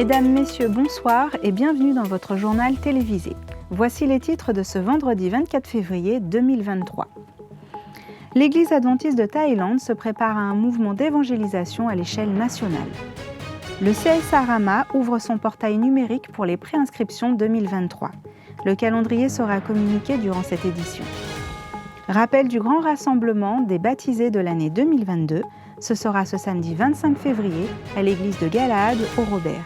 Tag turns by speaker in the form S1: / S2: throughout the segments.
S1: Mesdames, Messieurs, bonsoir et bienvenue dans votre journal télévisé. Voici les titres de ce vendredi 24 février 2023. L'Église adventiste de Thaïlande se prépare à un mouvement d'évangélisation à l'échelle nationale. Le CSA Rama ouvre son portail numérique pour les préinscriptions 2023. Le calendrier sera communiqué durant cette édition. Rappel du grand rassemblement des baptisés de l'année 2022, ce sera ce samedi 25 février à l'église de Galaad au Robert.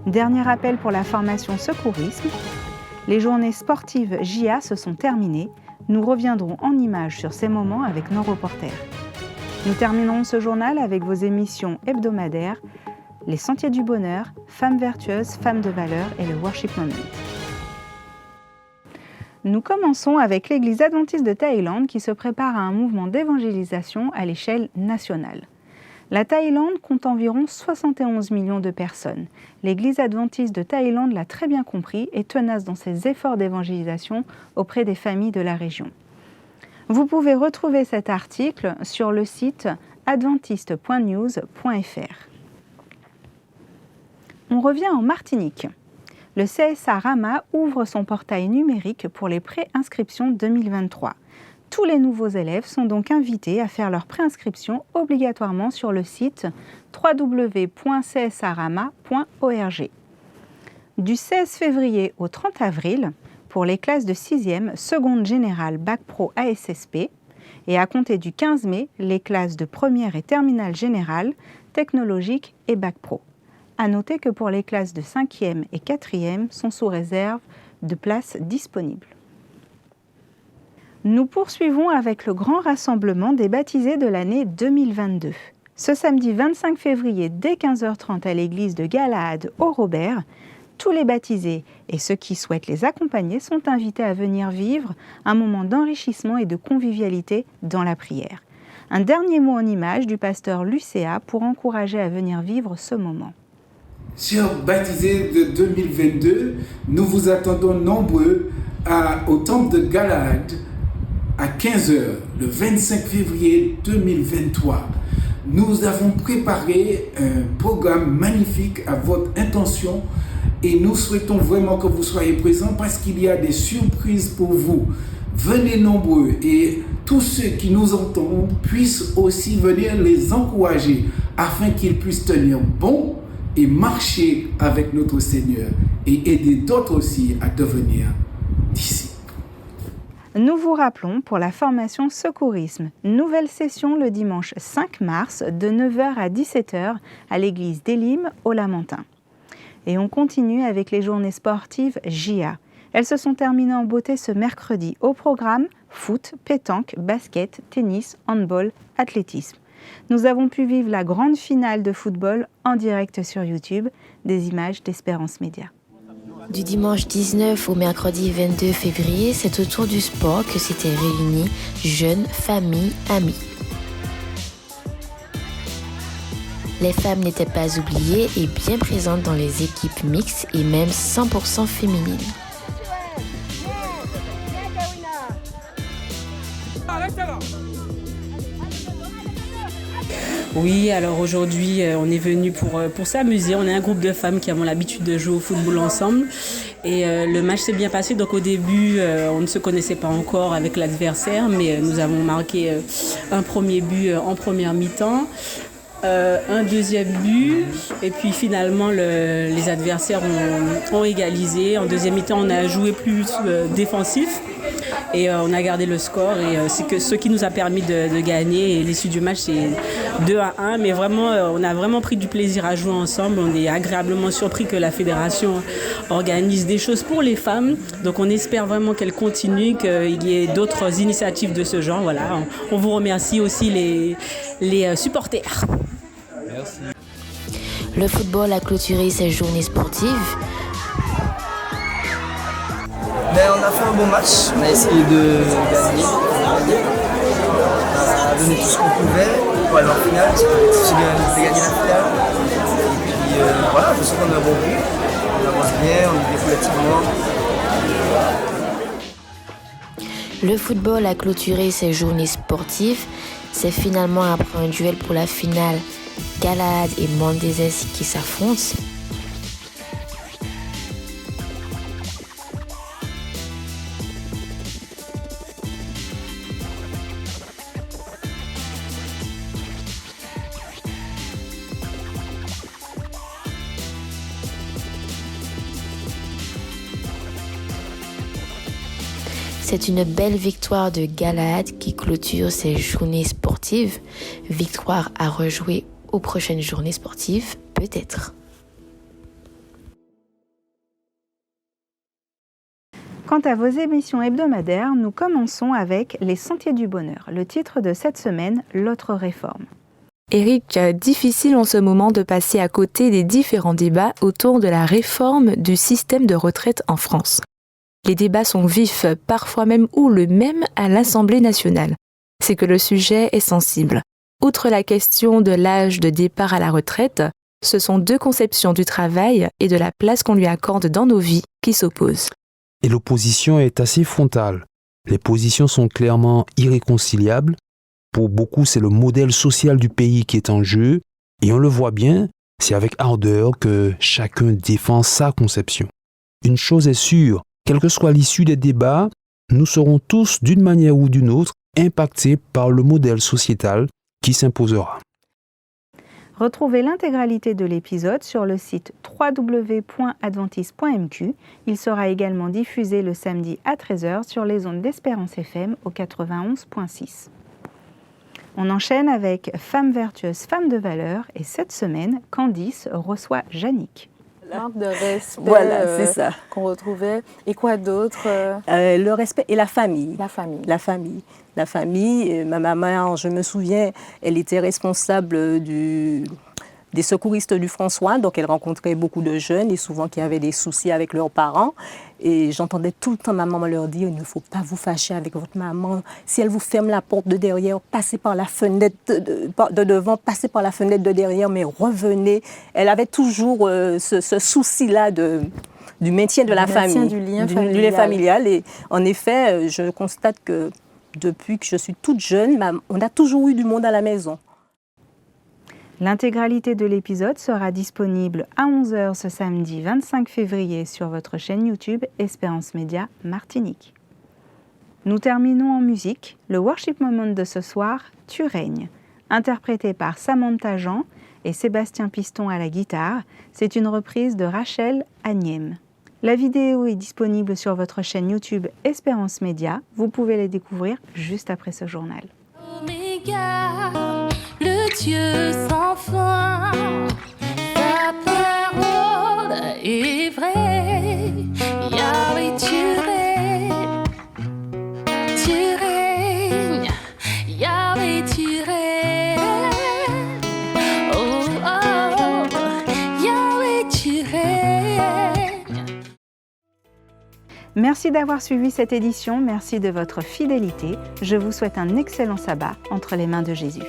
S1: Dernier appel pour la formation secourisme. Les journées sportives JA se sont terminées. Nous reviendrons en images sur ces moments avec nos reporters. Nous terminerons ce journal avec vos émissions hebdomadaires, Les Sentiers du Bonheur, Femmes vertueuses, Femmes de valeur et le Worship Moment. Nous commençons avec l'Église adventiste de Thaïlande qui se prépare à un mouvement d'évangélisation à l'échelle nationale. La Thaïlande compte environ 71 millions de personnes. L'Église adventiste de Thaïlande l'a très bien compris et tenace dans ses efforts d'évangélisation auprès des familles de la région. Vous pouvez retrouver cet article sur le site adventiste.news.fr. On revient en Martinique. Le CSA Rama ouvre son portail numérique pour les préinscriptions 2023. Tous les nouveaux élèves sont donc invités à faire leur préinscription obligatoirement sur le site www.csarama.org. Du 16 février au 30 avril, pour les classes de 6e, seconde générale, Bac Pro ASSP, et à compter du 15 mai, les classes de première et terminale générale, technologique et Bac Pro. À noter que pour les classes de 5e et 4e sont sous réserve de places disponibles. Nous poursuivons avec le grand rassemblement des baptisés de l'année 2022. Ce samedi 25 février dès 15h30 à l'église de Galaad au Robert, tous les baptisés et ceux qui souhaitent les accompagner sont invités à venir vivre un moment d'enrichissement et de convivialité dans la prière. Un dernier mot en image du pasteur Lucéa pour encourager à venir vivre ce moment.
S2: Chers baptisés de 2022, nous vous attendons nombreux au temple de Galaad à 15h, le 25 février 2023. Nous avons préparé un programme magnifique à votre intention et nous souhaitons vraiment que vous soyez présents parce qu'il y a des surprises pour vous. Venez nombreux et tous ceux qui nous entendent puissent aussi venir les encourager afin qu'ils puissent tenir bon et marcher avec notre Seigneur et aider d'autres aussi à devenir disciples.
S1: Nous vous rappelons pour la formation secourisme, nouvelle session le dimanche 5 mars de 9h à 17h à l'église d'Élim au Lamentin. Et on continue avec les journées sportives JA. Elles se sont terminées en beauté ce mercredi. Au programme, foot, pétanque, basket, tennis, handball, athlétisme. Nous avons pu vivre la grande finale de football en direct sur YouTube, des images d'Espérance Média.
S3: Du dimanche 19 au mercredi 22 février, c'est autour du sport que s'étaient réunis jeunes, familles, amis. Les femmes n'étaient pas oubliées et bien présentes dans les équipes mixtes et même 100% féminines.
S4: Oui, alors aujourd'hui, on est venu pour s'amuser. On est un groupe de femmes qui avons l'habitude de jouer au football ensemble. Et le match s'est bien passé. Donc au début, on ne se connaissait pas encore avec l'adversaire, mais nous avons marqué un premier but en première mi-temps. Un deuxième but et puis finalement les adversaires ont égalisé. En deuxième mi-temps, on a joué plus défensif et on a gardé le score et c'est ce qui nous a permis de gagner. Et l'issue du match, c'est 2-1, mais vraiment, on a vraiment pris du plaisir à jouer ensemble. On est agréablement surpris que la fédération organise des choses pour les femmes. Donc on espère vraiment qu'elle continue, qu'il y ait d'autres initiatives de ce genre. Voilà. On vous remercie aussi les supporters.
S3: Merci. Le football a clôturé ses journées sportives.
S5: Mais on a fait un bon match, on a essayé de gagner. On a donné tout ce qu'on pouvait pour aller en finale, parce qu'on a gagné la finale. Et puis voilà, je sais qu'on a un bon but, on avance bien, on est collectivement.
S3: Le football a clôturé ses journées sportives. C'est finalement après un duel pour la finale Galaad et Mondezes qui s'affrontent. C'est une belle victoire de Galaad qui clôture ces journées sportives. Victoire à rejouer aux prochaines journées sportives, peut-être.
S1: Quant à vos émissions hebdomadaires, nous commençons avec Les Sentiers du Bonheur. Le titre de cette semaine, l'autre réforme.
S6: Eric, difficile en ce moment de passer à côté des différents débats autour de la réforme du système de retraite en France. Les débats sont vifs, parfois même houleux, même à l'Assemblée nationale. C'est que le sujet est sensible. Outre la question de l'âge de départ à la retraite, ce sont deux conceptions du travail et de la place qu'on lui accorde dans nos vies qui s'opposent.
S7: Et l'opposition est assez frontale. Les positions sont clairement irréconciliables. Pour beaucoup, c'est le modèle social du pays qui est en jeu, et on le voit bien, c'est avec ardeur que chacun défend sa conception. Une chose est sûre, quelle que soit l'issue des débats, nous serons tous, d'une manière ou d'une autre, impactés par le modèle sociétal qui s'imposera.
S1: Retrouvez l'intégralité de l'épisode sur le site www.adventiste.mq. Il sera également diffusé le samedi à 13h sur les ondes d'Espérance FM au 91.6. On enchaîne avec Femmes vertueuses, femmes de valeur et cette semaine, Candice reçoit Yannick.
S8: Marque de respect
S9: c'est ça.
S8: qu'on retrouvait. Et quoi d'autre
S9: Le respect et la famille.
S8: La famille.
S9: La famille, ma maman, je me souviens, elle était responsable des secouristes du François, donc elle rencontrait beaucoup de jeunes et souvent qui avaient des soucis avec leurs parents. Et j'entendais tout le temps ma maman leur dire, il ne faut pas vous fâcher avec votre maman. Si elle vous ferme la porte de derrière, passez par la fenêtre de devant, passez par la fenêtre de derrière, mais revenez. Elle avait toujours ce souci-là du maintien de la famille,
S8: du lien
S9: familial. Et en effet, je constate que depuis que je suis toute jeune, on a toujours eu du monde à la maison.
S1: L'intégralité de l'épisode sera disponible à 11h ce samedi 25 février sur votre chaîne YouTube Espérance Média Martinique. Nous terminons en musique. Le worship moment de ce soir, Tu règnes, interprété par Samantha Jean et Sébastien Piston à la guitare. C'est une reprise de Rachel Agniem. La vidéo est disponible sur votre chaîne YouTube Espérance Média. Vous pouvez les découvrir juste après ce journal.
S10: Oméga, le Dieu sans fin, ta parole est vraie. Yahweh, tu règnes, Yahweh, tu règnes. Oh, oh, Yahweh, tu règnes.
S1: Merci d'avoir suivi cette édition, merci de votre fidélité. Je vous souhaite un excellent sabbat entre les mains de Jésus.